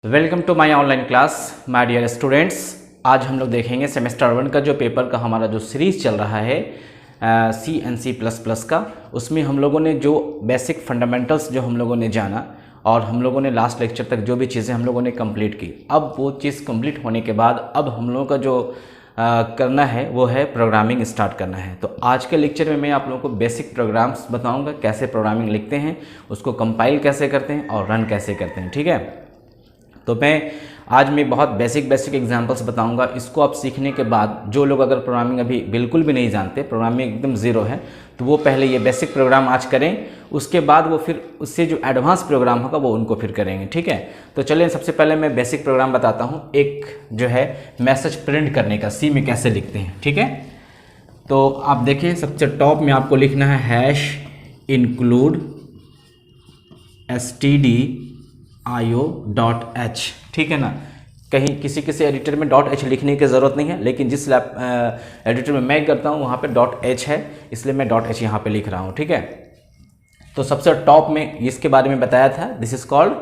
Welcome to my online class my dear students. आज हम लोग देखेंगे सेमेस्टर 1 का जो पेपर का हमारा जो सीरीज़ चल रहा है C++ का, उसमें हम लोगों ने जो बेसिक फंडामेंटल्स जो हम लोगों ने जाना और हम लोगों ने लास्ट लेक्चर तक जो भी चीज़ें हम लोगों ने कंप्लीट की। अब वो चीज़ कंप्लीट होने के बाद अब हम लोगों का जो करना है वो है प्रोग्रामिंग स्टार्ट करना है। तो आज के लेक्चर में मैं आप लोगों को बेसिक प्रोग्राम्स बताऊंगा, कैसे प्रोग्रामिंग लिखते हैं, उसको कंपाइल कैसे करते हैं और रन कैसे करते हैं। ठीक है, तो आज मैं बहुत बेसिक एग्जांपल्स बताऊंगा। इसको आप सीखने के बाद जो लोग अगर प्रोग्रामिंग अभी बिल्कुल भी नहीं जानते, प्रोग्रामिंग एकदम ज़ीरो है, तो वो पहले ये बेसिक प्रोग्राम आज करें, उसके बाद वो फिर उससे जो एडवांस प्रोग्राम होगा वो उनको फिर करेंगे। ठीक है, तो चलिए सबसे पहले मैं बेसिक प्रोग्राम बताता हूँ। एक जो है मैसेज प्रिंट करने का सी में कैसे लिखते हैं। ठीक है, तो आप देखें सबसे टॉप में आपको लिखना है हैश इंक्लूड stdio.h। ठीक है ना, कहीं किसी एडिटर में .h लिखने की ज़रूरत नहीं है, लेकिन जिस एडिटर में मैं करता हूँ वहाँ पे .h है, इसलिए मैं .h यहाँ पे लिख रहा हूँ। ठीक है, तो सबसे टॉप में इसके बारे में बताया था, दिस इज कॉल्ड,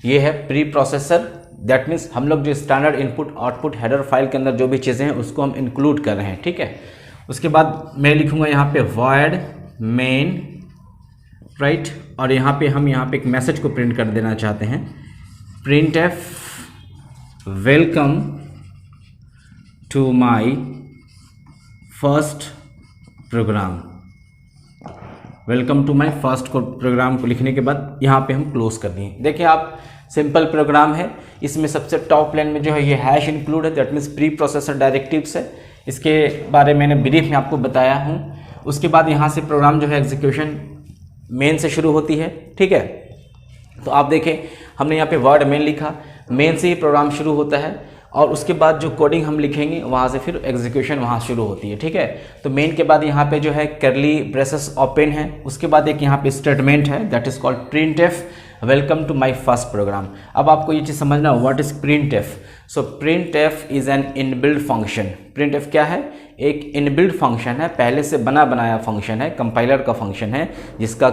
ये है प्री प्रोसेसर। दैट मीन्स हम लोग जो standard input output header file के अंदर जो भी चीज़ें हैं उसको हम इंक्लूड कर रहे हैं। ठीक है, उसके बाद मैं लिखूँगा यहाँ पे void main राइट, और यहाँ पे एक मैसेज को प्रिंट कर देना चाहते हैं, printf welcome to my first program. Welcome to my first program को लिखने के बाद यहाँ पे हम क्लोज कर दिए। देखिए आप, सिंपल प्रोग्राम है। इसमें सबसे टॉप लाइन में जो है ये हैश इंक्लूड है, that means pre processor directives है। इसके बारे में मैंने ब्रीफ में आपको बताया हूँ। उसके बाद यहाँ से प्रोग्राम जो है एग्जीक्यूशन मेन से शुरू होती है। ठीक है, तो आप देखें हमने यहाँ पे वर्ड मेन लिखा, मेन से ही प्रोग्राम शुरू होता है और उसके बाद जो कोडिंग हम लिखेंगे वहाँ से फिर एग्जीक्यूशन वहाँ शुरू होती है। ठीक है, तो मेन के बाद यहाँ पे जो है करली ब्रेसेस ओपन है, उसके बाद एक यहाँ पे स्टेटमेंट है that is called printf welcome to my first program. अब आपको ये चीज़ समझना, what is printf। So printf is an inbuilt function. printf क्या है? एक इनबिल्ड फंक्शन है, पहले से बना बनाया फंक्शन है, कंपाइलर का फंक्शन है, जिसका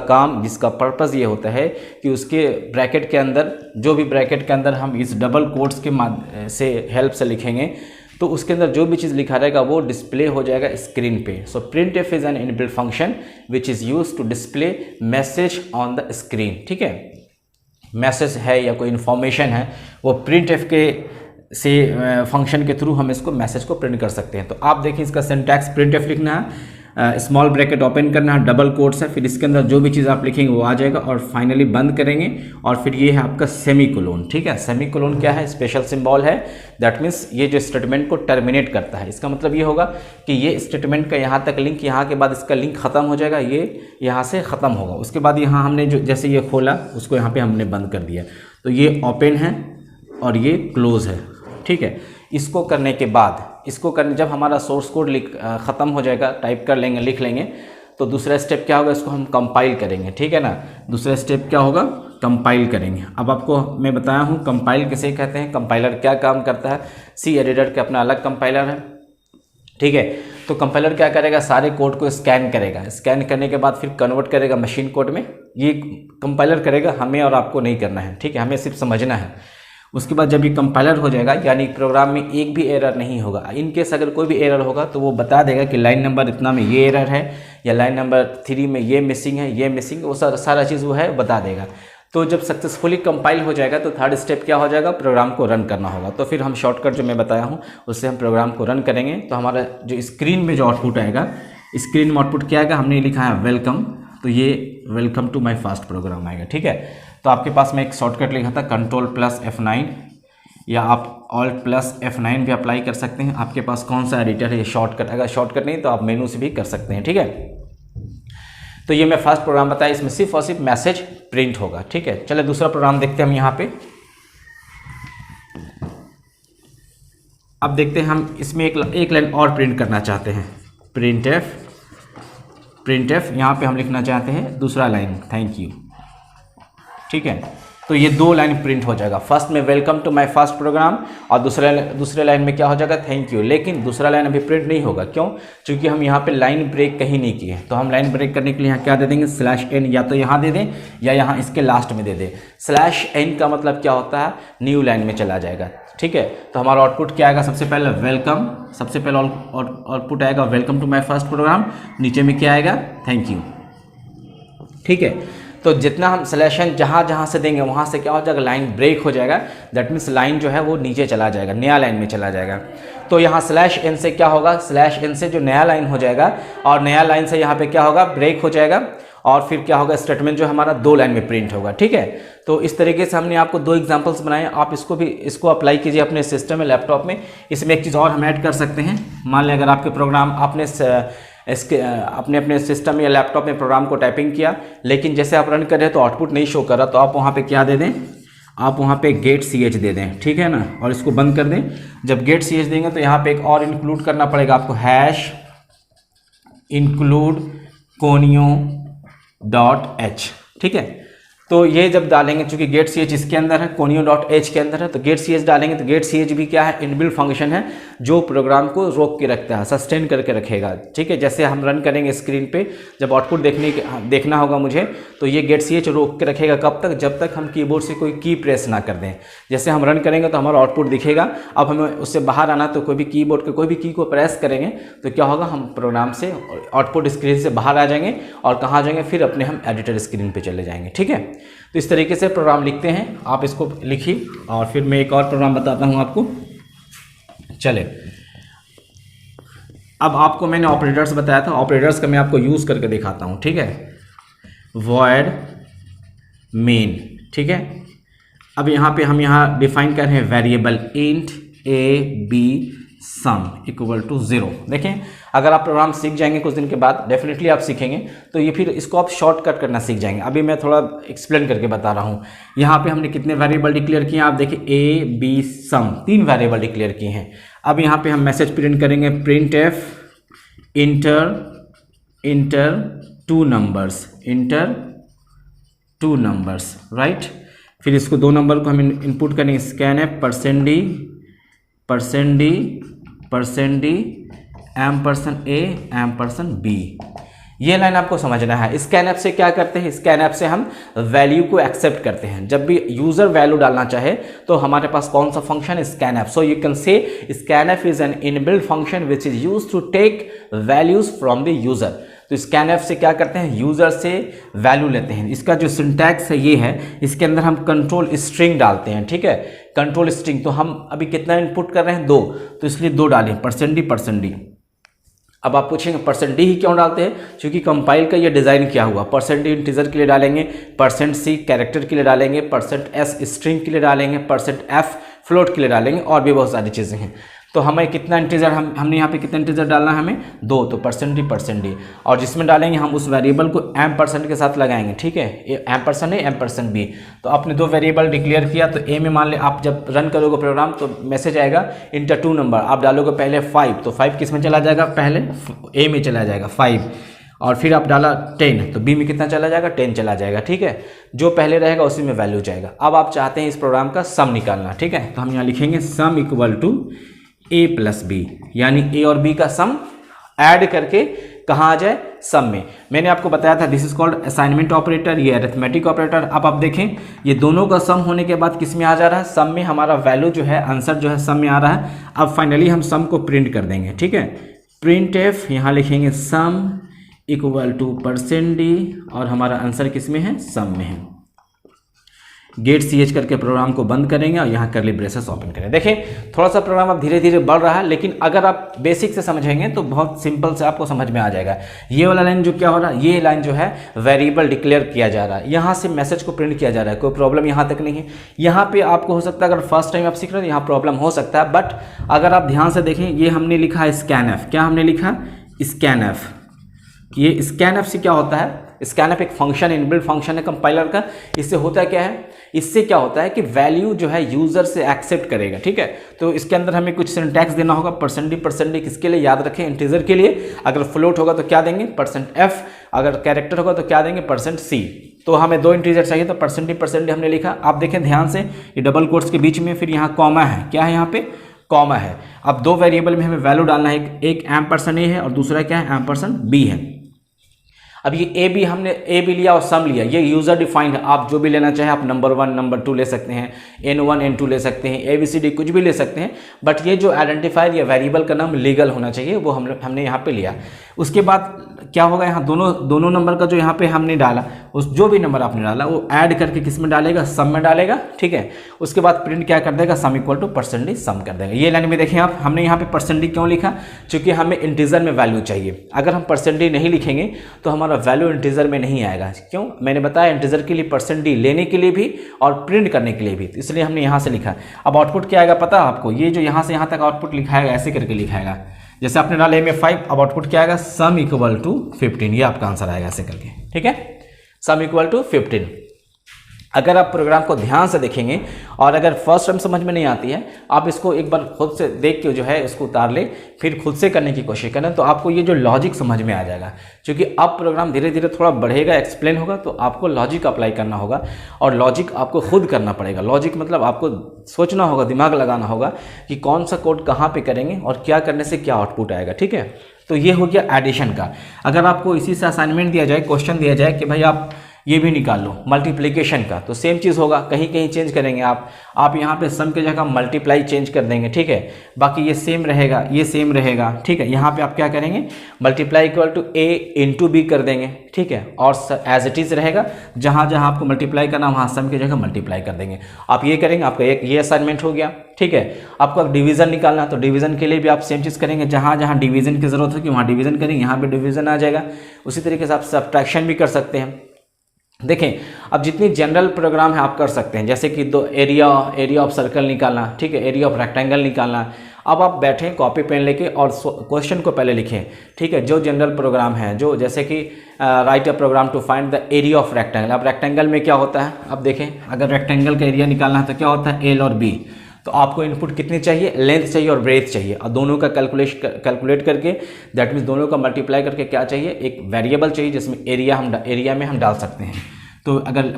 पर्पस ये होता है कि उसके ब्रैकेट के अंदर, जो भी ब्रैकेट के अंदर हम इस डबल कोट्स के से हेल्प से लिखेंगे तो उसके अंदर जो भी चीज़ लिखा रहेगा वो डिस्प्ले हो जाएगा स्क्रीन पे। So printf is an inbuilt function which is use to display message on the screen. ठीक है, मैसेज है या कोई इन्फॉर्मेशन है, वो printf के से फंक्शन के थ्रू हम इसको मैसेज को प्रिंट कर सकते हैं। तो आप देखिए इसका सिंटैक्स, printf लिखना है, स्मॉल ब्रैकेट ओपन करना है, डबल कोट्स है, फिर इसके अंदर जो भी चीज़ आप लिखेंगे वो आ जाएगा और फाइनली बंद करेंगे और फिर ये है आपका सेमीकोलोन। ठीक है, सेमीकोलोन क्या है? स्पेशल सिंबल है, दैट मीन्स ये जो स्टेटमेंट को टर्मिनेट करता है। इसका मतलब ये होगा कि ये स्टेटमेंट का यहाँ तक लिंक, यहाँ के बाद इसका लिंक ख़त्म हो जाएगा, ये यहाँ से ख़त्म होगा। उसके बाद यहाँ हमने जो जैसे ये खोला उसको यहाँ पर हमने बंद कर दिया, तो ये ओपन है और ये क्लोज है। ठीक है, इसको करने के बाद, जब हमारा सोर्स कोड ख़त्म हो जाएगा, टाइप कर लेंगे, लिख लेंगे, तो दूसरा स्टेप क्या होगा? इसको हम कंपाइल करेंगे। ठीक है ना, दूसरा स्टेप क्या होगा? कंपाइल करेंगे। अब आपको मैं बताया हूँ कंपाइल किसे कहते हैं, कंपाइलर क्या काम करता है। सी एडिटर का अपना अलग कंपाइलर है। ठीक है, तो कंपाइलर क्या करेगा? सारे कोड को स्कैन करेगा, स्कैन करने के बाद फिर कन्वर्ट करेगा मशीन कोड में। ये कंपाइलर करेगा, हमें और आपको नहीं करना है। ठीक है, हमें सिर्फ समझना है। उसके बाद जब ये कंपाइलर हो जाएगा, यानी प्रोग्राम में एक भी एरर नहीं होगा। इनकेस अगर कोई भी एरर होगा तो वो बता देगा कि लाइन नंबर इतना में ये एरर है या लाइन नंबर 3 में ये मिसिंग है, ये मिसिंग, वो सारा चीज़ वो है बता देगा। तो जब सक्सेसफुली कंपाइल हो जाएगा तो थर्ड स्टेप क्या हो जाएगा? प्रोग्राम को रन करना होगा। तो फिर हम शॉर्टकट जो मैं बताया हूँ उससे हम प्रोग्राम को रन करेंगे। तो हमारा जो स्क्रीन में जो आउटपुट आएगा, स्क्रीन में आउटपुट क्या आएगा? हमने लिखा है वेलकम, तो ये welcome to my first program आएगा। ठीक है, तो आपके पास में एक शॉर्टकट लिखा था Ctrl+F9 या आप Alt+F9 भी अप्लाई कर सकते हैं। आपके पास कौन सा एडिटर है ये शॉर्टकट, अगर शॉर्टकट नहीं तो आप मेनू से भी कर सकते हैं। ठीक है, तो ये मैं फर्स्ट प्रोग्राम बताया, इसमें सिर्फ और सिर्फ मैसेज प्रिंट होगा। ठीक है, चलिए दूसरा प्रोग्राम देखते हैं हम यहाँ पे। अब देखते हैं हम इसमें एक लाइन और प्रिंट करना चाहते हैं, printf यहाँ पे हम लिखना चाहते हैं दूसरा लाइन, थैंक यू। ठीक है, तो ये 2 लाइन प्रिंट हो जाएगा। फर्स्ट में welcome to my first program और दूसरे लाइन में क्या हो जाएगा, थैंक यू। लेकिन दूसरा लाइन अभी प्रिंट नहीं होगा, क्यों? क्योंकि हम यहाँ पे लाइन ब्रेक कहीं नहीं किए। तो हम लाइन ब्रेक करने के लिए यहाँ क्या दे देंगे, /n, या तो यहाँ दे दें या यहाँ इसके लास्ट में दे दें। /n का मतलब क्या होता है, न्यू लाइन में चला जाएगा, ठीक है। तो हमारा आउटपुट क्या आएगा, सबसे पहले वेलकम, सबसे पहले आउटपुट आएगा welcome to my first program, नीचे में क्या आएगा, थैंक यू, ठीक है। तो जितना हम /n जहाँ से देंगे वहाँ से क्या हो जाएगा, लाइन ब्रेक हो जाएगा। दैट मीन्स लाइन जो है वो नीचे चला जाएगा, नया लाइन में चला जाएगा। तो यहाँ /n से क्या होगा, /n से जो नया लाइन हो जाएगा और नया लाइन से यहाँ पे क्या होगा, ब्रेक हो जाएगा और फिर क्या होगा, स्टेटमेंट जो हमारा 2 लाइन में प्रिंट होगा, ठीक है। तो इस तरीके से हमने आपको 2 एग्जांपल्स बनाए। आप इसको अप्लाई कीजिए अपने सिस्टम में, लैपटॉप में। इसमें एक चीज़ और हम ऐड कर सकते हैं। मान लें अगर आपके प्रोग्राम आपने अपने सिस्टम या लैपटॉप में प्रोग्राम को टाइपिंग किया, लेकिन जैसे आप रन कर रहे हैं तो आउटपुट नहीं शो कर रहा, तो आप वहाँ पे क्या दे दें, आप वहाँ पे गेट ch दे दें, ठीक है ना, और इसको बंद कर दें। जब गेट ch देंगे तो यहाँ पे एक और इंक्लूड करना पड़ेगा आपको, #include conio.h, ठीक है। तो ये जब डालेंगे, चूंकि गेट ch इसके अंदर है, conio.h के अंदर है, तो गेट ch डालेंगे। तो गेट ch भी क्या है, इनबिल्ट फंक्शन है जो प्रोग्राम को रोक के रखता है, सस्टेन करके रखेगा, ठीक है। जैसे हम रन करेंगे स्क्रीन पे, जब आउटपुट देखना होगा मुझे, तो ये गेट ch रोक के रखेगा, कब तक, जब तक हम कीबोर्ड से कोई की प्रेस ना कर दें। जैसे हम रन करेंगे तो हमारा आउटपुट दिखेगा। अब हमें उससे बाहर आना, तो कोई भी कीबोर्ड के कोई भी की को प्रेस करेंगे तो क्या होगा, हम प्रोग्राम से आउटपुट स्क्रीन से बाहर आ जाएंगे और कहाँ जाएंगे, फिर अपने हम एडिटर स्क्रीन पर चले जाएंगे, ठीक है। तो इस तरीके से प्रोग्राम लिखते हैं, आप इसको लिखिए। और फिर मैं एक और प्रोग्राम बताता हूँ आपको। चले, अब आपको मैंने ऑपरेटर्स बताया था, ऑपरेटर्स का मैं आपको यूज़ करके दिखाता हूँ, ठीक है। void main, ठीक है। अब यहाँ पे हम डिफाइन कर रहे हैं variable int a b sum = 0। देखें, अगर आप प्रोग्राम सीख जाएंगे कुछ दिन के बाद, डेफिनेटली आप सीखेंगे, तो ये फिर इसको आप शॉर्टकट करना सीख जाएंगे। अभी मैं थोड़ा एक्सप्लेन करके बता रहा हूँ। यहाँ पे हमने कितने वेरिएबल डिक्लेयर किए हैं, आप देखिए a b sum 3 variable declare किए हैं। अब यहाँ पे हम मैसेज प्रिंट करेंगे, printf इंटर 2 नंबर्स, राइट। फिर इसको 2 नंबर को हम इनपुट करेंगे, scanf %d %a %b। ये लाइन आपको समझना है। स्कैनएप से क्या करते हैं, स्कैनएप से हम वैल्यू को एक्सेप्ट करते हैं। जब भी यूजर वैल्यू डालना चाहे तो हमारे पास कौन सा फंक्शन है, स्कैनएप। सो you can say scanf is an inbuilt function which is used to take values from the user. तो स्कैनएफ से क्या करते हैं, यूजर से वैल्यू लेते हैं। इसका जो सिंटैक्स है ये है, इसके अंदर हम कंट्रोल स्ट्रिंग डालते हैं, ठीक है। कंट्रोल स्ट्रिंग, तो हम अभी कितना इनपुट कर रहे हैं, 2, तो इसलिए 2 डालें, %d। अब आप पूछेंगे %d ही क्यों डालते हैं, क्योंकि कंपाइल का ये डिज़ाइन किया हुआ, %d इंटीजर के लिए डालेंगे, %c कैरेक्टर के लिए डालेंगे, %s स्ट्रिंग के लिए डालेंगे, %f फ्लोट के लिए डालेंगे, और भी बहुत सारी चीज़ें हैं। तो हमें कितना इंटीजर, हमने यहाँ पे कितना इंटीजर डालना है, हमें 2, तो %d, और जिसमें डालेंगे हम उस वेरिएबल को % के साथ लगाएंगे, ठीक है। %a %b। तो आपने 2 वेरिएबल डिक्लेयर किया, तो a में मान ले आप जब रन करोगे प्रोग्राम तो मैसेज आएगा इंटर 2 नंबर, आप डालोगे पहले 5, तो 5 किस में चला जाएगा, पहले a में चला जाएगा 5, और फिर आप डाला 10, तो b में कितना चला जाएगा, 10 चला जाएगा, ठीक है। जो पहले रहेगा उसी में वैल्यू जाएगा। अब आप चाहते हैं इस प्रोग्राम का सम निकालना, ठीक है, तो हम यहाँ लिखेंगे सम = a + b, यानी a और b का सम ऐड करके कहाँ आ जाए, सम में। मैंने आपको बताया था this is called assignment operator, ये अरिथमेटिक ऑपरेटर। अब आप देखें ये दोनों का सम होने के बाद किस में आ जा रहा है, सम में। हमारा वैल्यू जो है, आंसर जो है, सम में आ रहा है। अब फाइनली हम सम को प्रिंट कर देंगे, ठीक है। printf, यहाँ लिखेंगे सम = %d, और हमारा आंसर किस में है, सम में है। गेट ch करके प्रोग्राम को बंद करेंगे और यहाँ करली ब्रेसेस ओपन करें। देखें, थोड़ा सा प्रोग्राम अब धीरे धीरे बढ़ रहा है, लेकिन अगर आप बेसिक से समझेंगे तो बहुत सिंपल से आपको समझ में आ जाएगा। ये वाला लाइन जो क्या हो रहा है, ये लाइन जो है वेरिएबल डिक्लेयर किया जा रहा है, यहाँ से मैसेज को प्रिंट किया जा रहा है, कोई प्रॉब्लम यहाँ तक नहीं है। यहाँ पे आपको हो सकता है, अगर फर्स्ट टाइम आप सीख रहे हैं, यहाँ प्रॉब्लम हो सकता है, बट अगर आप ध्यान से देखें, ये हमने लिखा है स्कैनएफ। क्या हमने लिखा, स्कैनएफ। ये स्कैनएफ से क्या होता है, स्कैनएफ एक फंक्शन, इनबिल्ट फंक्शन है कंपाइलर का। इससे होता क्या है, इससे क्या होता है कि वैल्यू जो है यूजर से एक्सेप्ट करेगा, ठीक है। तो इसके अंदर हमें कुछ सिंटैक्स देना होगा, %d किसके लिए, याद रखें, इंटीजर के लिए। अगर फ्लोट होगा तो क्या देंगे, %f, अगर कैरेक्टर होगा तो क्या देंगे, %c। तो हमें 2 इंटीजर चाहिए तो परसेंटेज हमने लिखा। आप देखें ध्यान से, ये डबल कोट्स के बीच में फिर यहाँ कॉमा है, क्या है यहाँ पे कॉमा है। अब 2 वेरिएबल में हमें वैल्यू डालना है, एक एम्परसेंड ए है और दूसरा क्या है एम्परसेंड बी है। अब ये ए बी हमने ए बी लिया और सम लिया, ये यूज़र डिफाइंड है, आप जो भी लेना चाहें आप नंबर 1 नंबर 2 ले सकते हैं, N1 N2 ले सकते हैं, ABCD कुछ भी ले सकते हैं, बट ये जो आइडेंटिफायर या वेरिएबल का नाम लीगल होना चाहिए वो हमने यहाँ पे लिया। उसके बाद क्या होगा, यहाँ दोनों नंबर का जो यहाँ पे हमने डाला, उस जो भी नंबर आपने डाला वो ऐड करके किस में डालेगा, सम में डालेगा, ठीक है। उसके बाद प्रिंट क्या कर देगा, सम इक्वल टू परसेंटेज सम कर देगा। ये लाइन में देखें आप, हमने यहाँ पे परसेंटेज क्यों लिखा, क्योंकि हमें इंटीजर में वैल्यू चाहिए। अगर हम परसेंटेज नहीं लिखेंगे तो हमारा वैल्यू इंटीजर में नहीं आएगा। क्यों, मैंने बताया इंटीजर के लिए परसेंटेज लेने के लिए भी और प्रिंट करने के लिए भी, तो इसलिए हमने यहाँ से लिखा। अब आउटपुट क्या आएगा पता है आपको, ये जो यहाँ से यहाँ तक आउटपुट लिखाएगा ऐसे करके लिखाएगा, जैसे आपने डाला में 5, अब आउटपुट क्या आएगा, सम इक्वल टू 15, ये आपका आंसर आएगा ऐसे करके, ठीक है, सम इक्वल टू 15। अगर आप प्रोग्राम को ध्यान से देखेंगे और अगर फर्स्ट टर्म समझ में नहीं आती है, आप इसको एक बार खुद से देख के जो है इसको उतार ले, फिर खुद से करने की कोशिश करें, तो आपको ये जो लॉजिक समझ में आ जाएगा। क्योंकि अब प्रोग्राम धीरे धीरे थोड़ा बढ़ेगा, एक्सप्लेन होगा, तो आपको लॉजिक अप्लाई करना होगा और लॉजिक आपको खुद करना पड़ेगा। लॉजिक मतलब आपको सोचना होगा, दिमाग लगाना होगा कि कौन सा कोड कहाँ पर करेंगे और क्या करने से क्या आउटपुट आएगा, ठीक है। तो ये हो गया एडिशन का। अगर आपको इसी से असाइनमेंट दिया जाए, क्वेश्चन दिया जाए कि भाई आप ये भी निकाल लो मल्टीप्लिकेशन का, तो सेम चीज़ होगा, कहीं कहीं चेंज करेंगे आप यहाँ पे सम की जगह मल्टीप्लाई चेंज कर देंगे, ठीक है। बाकी ये सेम रहेगा, ये सेम रहेगा, ठीक है। यहाँ पे आप क्या करेंगे, multiply equal to A into B कर देंगे, ठीक है। और एज इट इज़ रहेगा, जहाँ जहाँ आपको मल्टीप्लाई करना वहाँ सम की जगह मल्टीप्लाई कर देंगे। आप ये करेंगे, आपका एक ये असाइनमेंट हो गया, ठीक है। आपको डिवीज़न निकालना है तो डिवीज़न के लिए भी आप सेम चीज़ करेंगे, जहाँ जहाँ डिवीज़न की ज़रूरत होगी वहाँ डिवीज़न करेंगे, यहाँ पे डिवीज़न आ जाएगा। उसी तरीके से आप सब्ट्रैक्शन भी कर सकते हैं। देखें, अब जितनी जनरल प्रोग्राम है आप कर सकते हैं, जैसे कि दो एरिया ऑफ सर्कल निकालना, ठीक है, एरिया ऑफ रेक्टेंगल निकालना। अब आप बैठें कॉपी पेन लेके और क्वेश्चन को पहले लिखें, ठीक है। जो जनरल प्रोग्राम है, जो जैसे कि write a program to find the area of rectangle. अब रेक्टेंगल में क्या होता है, अब देखें, अगर रेक्टेंगल का एरिया निकालना है तो क्या होता है, एल और बी। तो आपको इनपुट कितनी चाहिए, लेंथ चाहिए और ब्रेथ चाहिए, और दोनों का कैलकुलेट करके, दैट मीन्स दोनों का मल्टीप्लाई करके क्या चाहिए, एक वेरिएबल चाहिए जिसमें एरिया में हम डाल सकते हैं। तो अगर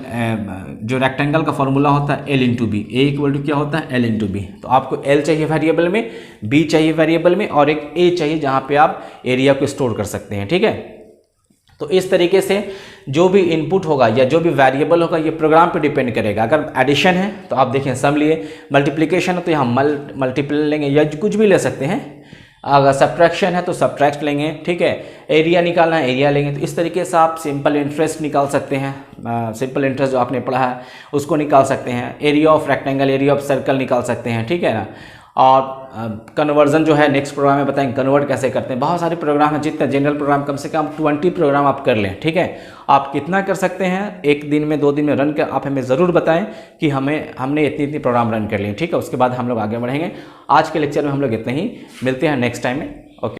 जो रेक्टेंगल का फॉर्मूला होता है L into B, A equal to क्या होता है, एल इंटू बी। तो आपको एल चाहिए वेरिएबल में, बी चाहिए वेरिएबल में, और एक ए चाहिए जहाँ पे आप एरिया को स्टोर कर सकते हैं, ठीक है। तो इस तरीके से जो भी इनपुट होगा या जो भी वेरिएबल होगा ये प्रोग्राम पे डिपेंड करेगा। अगर एडिशन है तो आप देखें सम लिए, मल्टीप्लिकेशन है तो यहाँ मल्टीप्लाई लेंगे या कुछ भी ले सकते हैं, अगर सब्ट्रैक्शन है तो सब्ट्रैक्ट लेंगे, ठीक है। एरिया निकालना है, एरिया लेंगे। तो इस तरीके से आप सिंपल इंटरेस्ट निकाल सकते हैं, सिंपल इंटरेस्ट जो आपने पढ़ा है उसको निकाल सकते हैं, area of rectangle, area of circle निकाल सकते हैं, ठीक है ना। और कन्वर्जन जो है नेक्स्ट प्रोग्राम में बताएंगे कन्वर्ट कैसे करते हैं। बहुत सारे प्रोग्राम हैं, जितने जनरल प्रोग्राम कम से कम 20 प्रोग्राम आप कर लें, ठीक है। आप कितना कर सकते हैं, एक दिन में 2 दिन में रन कर आप हमें ज़रूर बताएं कि हमने इतनी प्रोग्राम रन कर लिए, ठीक है। उसके बाद हम लोग आगे बढ़ेंगे। आज के लेक्चर में हम लोग इतने ही, मिलते हैं नेक्स्ट टाइम में।